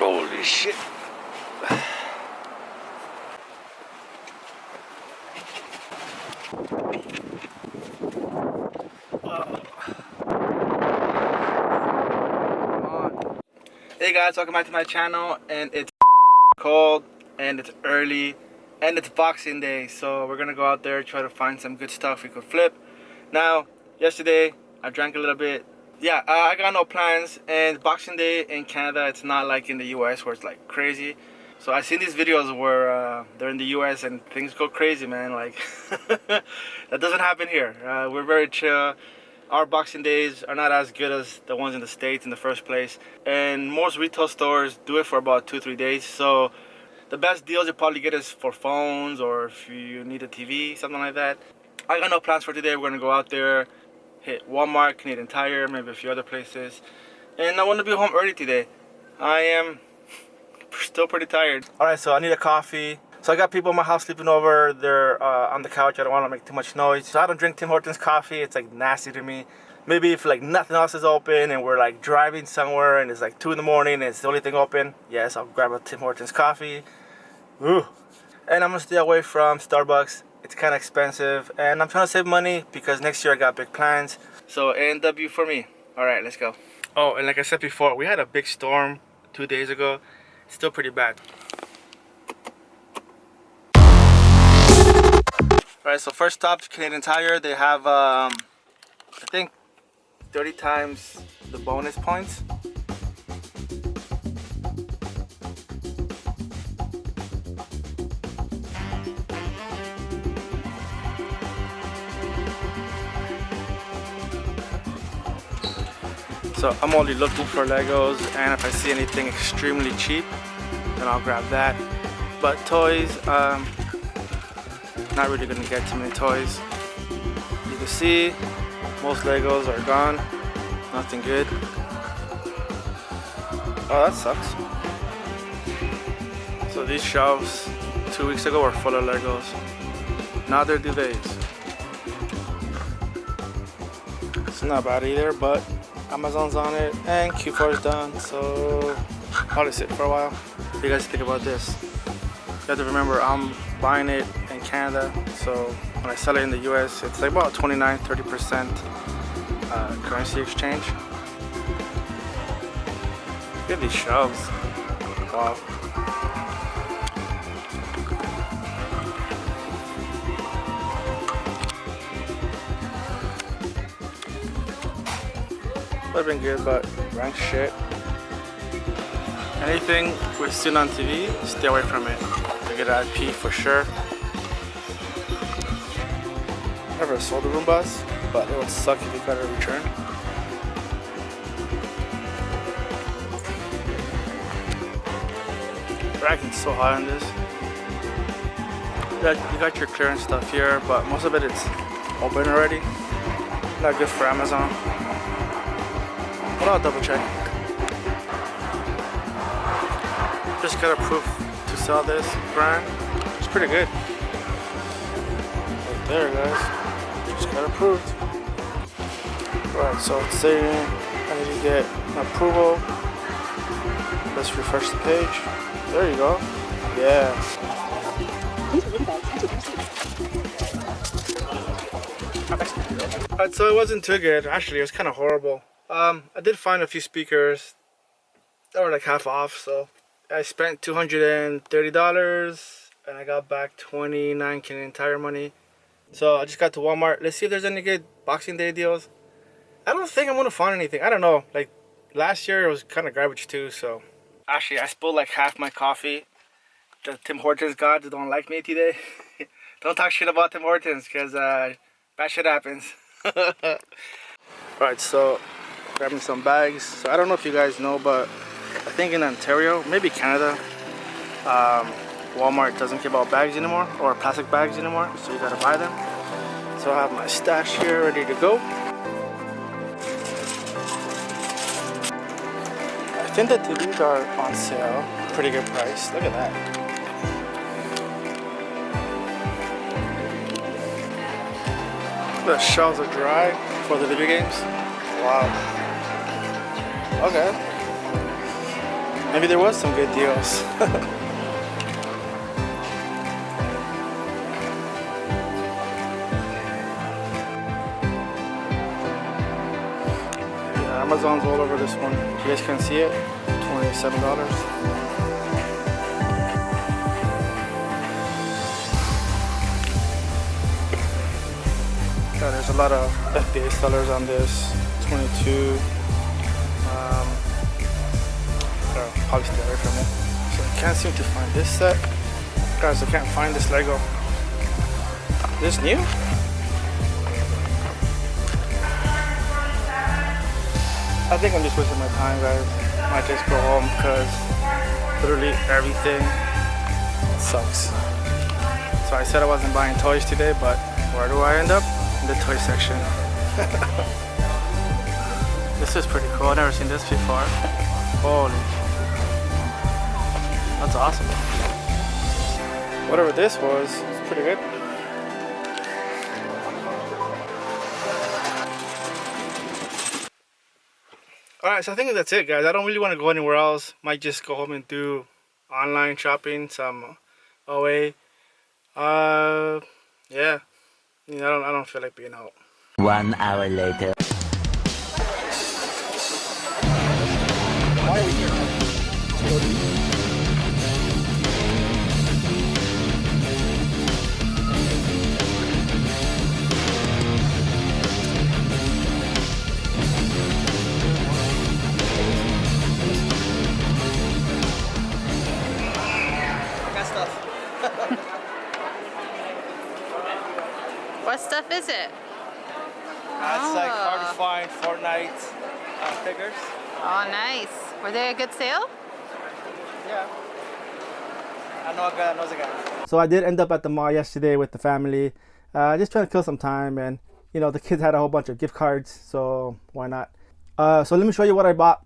Holy shit. Hey guys, welcome back to my channel, and it's cold and it's early and it's Boxing Day, so we're gonna go out there, try to find some good stuff we could flip. Now, yesterday I drank a little bit. Yeah, I got no plans, and Boxing Day in Canada, it's not like in the US where it's like crazy. So I've seen these videos where they're in the US and things go crazy, man. Like that doesn't happen here. We're very chill. Our Boxing Days are not as good as the ones in the States in the first place. And most retail stores do it for about 2-3 days. So the best deals you probably get is for phones, or if you need a TV, something like that. I got no plans for today. We're gonna go out there, hit Walmart, Canadian Tire, maybe a few other places. And I want to be home early today. I am still pretty tired. Alright, so I need a coffee. So I got people in my house sleeping over. They're on the couch. I don't want to make too much noise. So I don't drink Tim Hortons coffee. It's like nasty to me. Maybe if like nothing else is open and we're like driving somewhere and it's like 2 in the morning and it's the only thing open, yes, I'll grab a Tim Hortons coffee. Ooh. And I'm gonna stay away from Starbucks. It's kind of expensive, and I'm trying to save money because next year I got big plans. So A&W for me. Alright, let's go. Oh, and like I said before, we had a big storm 2 days ago. It's still pretty bad. Alright, so first stop, Canadian Tire. They have, I think, 30 times the bonus points. So I'm only looking for Legos, and if I see anything extremely cheap, then I'll grab that. But toys, not really gonna get too many toys. You can see most Legos are gone. Nothing good. Oh, that sucks. So these shelves 2 weeks ago were full of Legos. Now they're duvets. It's not bad either, but Amazon's on it and Q4 is done, so I'll probably sit for a while. What do you guys think about this? You have to remember I'm buying it in Canada, so when I sell it in the US, it's like about 29-30% currency exchange. Look at these shelves. Wow. Would have been good, but rank shit. Anything we've seen on TV, stay away from it. I get an IP for sure. Never sold a Roombas, but it would suck if you got a return. Racking's so high on this. You got your clearance stuff here, but most of it is open already. Not good for Amazon. But I'll double check. Just got approved to sell this brand. It's pretty good. Right there, guys. Just got approved. Right, so it's saying I need to get an approval. Let's refresh the page. There you go. Yeah. Alright, so it wasn't too good. Actually, it was kind of horrible. I did find a few speakers that were like half off, so I spent $230 and I got back 29 Canadian Tire money. So I just got to Walmart. Let's see if there's any good Boxing Day deals. I don't think I'm gonna find anything. I don't know. Like last year it was kind of garbage too. So actually I spilled like half my coffee. The Tim Hortons gods don't like me today. Don't talk shit about Tim Hortons, because bad shit happens. Alright, so grabbing some bags. So I don't know if you guys know, but I think in Ontario, maybe Canada, Walmart doesn't give out bags anymore, or plastic bags anymore, so you gotta buy them. So I have my stash here ready to go. I think the TVs are on sale, pretty good price. Look at that. The shelves are dry for the video games. Wow. Okay. Maybe there was some good deals. Yeah, Amazon's all over this one. You guys can see it. $27. Yeah, there's a lot of FBA sellers on this. 22. Probably stay away from it. So I can't seem to find this set. Guys, I can't find this Lego. Is this new? I think I'm just wasting my time, guys. I might just go home because literally everything sucks. So I said I wasn't buying toys today, but where do I end up? In the toy section. This is pretty cool. I've never seen this before. Holy, that's awesome. Whatever this was, it's pretty good. Alright, so I think that's it, guys. I don't really want to go anywhere else. Might just go home and do online shopping, some OA. Yeah. I don't feel like being out. 1 hour later. Why are we here? I got stuff. What stuff is it? That's like hard to find Fortnite figures. Oh, nice. Were they a good sale? Yeah. I know a guy that knows a guy. So I did end up at the mall yesterday with the family. Just trying to kill some time, and you know the kids had a whole bunch of gift cards, so why not? So let me show you what I bought.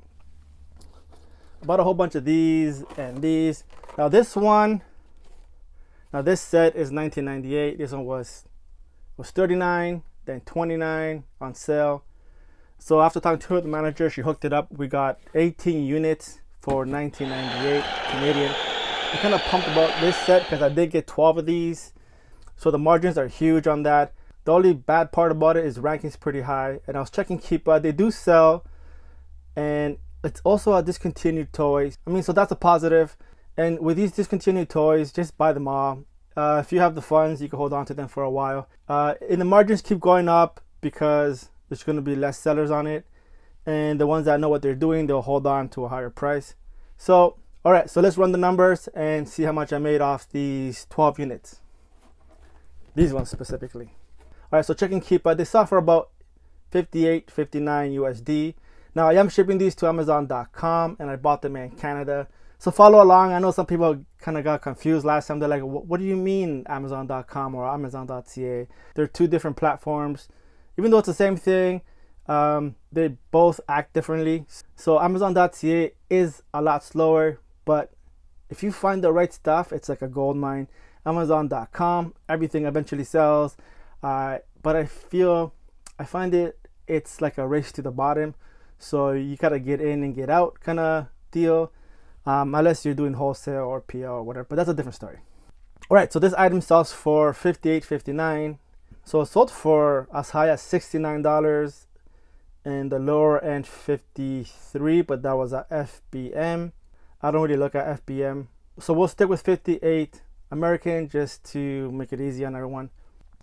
I bought a whole bunch of these and these. Now this set is $19.98. This one was $39, then $29 on sale. So after talking to the manager, she hooked it up. We got 18 units for $19.98 Canadian. I'm kind of pumped about this set because I did get 12 of these. So the margins are huge on that. The only bad part about it is ranking's pretty high. And I was checking Keepa. They do sell. And it's also a discontinued toys. I mean, so that's a positive. And with these discontinued toys, just buy them all. If you have the funds, you can hold on to them for a while. And the margins keep going up because there's going to be less sellers on it. And the ones that know what they're doing, they'll hold on to a higher price. So, all right, so let's run the numbers and see how much I made off these 12 units. These ones specifically. All right, so checking Keepa, they sell for about $58, $59 USD. Now, I am shipping these to Amazon.com, and I bought them in Canada. So follow along. I know some people kind of got confused last time. They're like, what do you mean Amazon.com or Amazon.ca? They're two different platforms. Even though it's the same thing, they both act differently. So Amazon.ca is a lot slower, but if you find the right stuff, it's like a gold mine. Amazon.com, everything eventually sells. But I find it's like a race to the bottom. So you gotta get in and get out kind of deal. Unless you're doing wholesale or PL or whatever, but that's a different story. All right, so this item sells for $58.59. So it sold for as high as $69 and the lower end $53, but that was a FBM. I don't really look at FBM. So we'll stick with 58 American just to make it easy on everyone.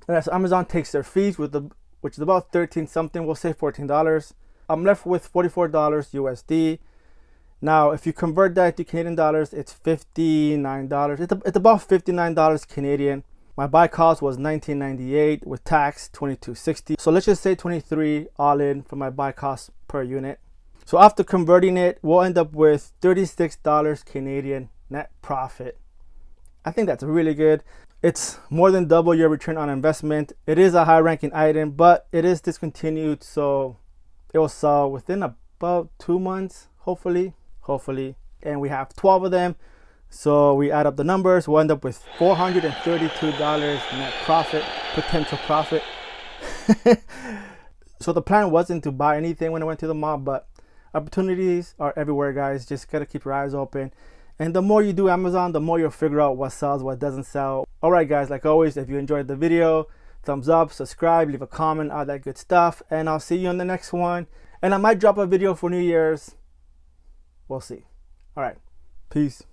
All right, so Amazon takes their fees which is about 13 something, we'll say $14. I'm left with $44 USD. Now, if you convert that to Canadian dollars, it's $59. It's about $59 Canadian. My buy cost was $19.98 with tax, $22.60. So let's just say $23 all in for my buy cost per unit. So after converting it, we'll end up with $36 Canadian net profit. I think that's really good. It's more than double your return on investment. It is a high ranking item, but it is discontinued, so it will sell within about 2 months, hopefully. And we have 12 of them, so we add up the numbers, we'll end up with $432 net profit, potential profit. So the plan wasn't to buy anything when I went to the mall, but Opportunities are everywhere, guys. Just gotta keep your eyes open. And the more you do Amazon, the more you'll figure out what sells, what doesn't sell. All right, guys, like always, if you enjoyed the video, thumbs up, subscribe, leave a comment, all that good stuff. And I'll see you on the next one. And I might drop a video for New Year's. We'll see. All right. Peace.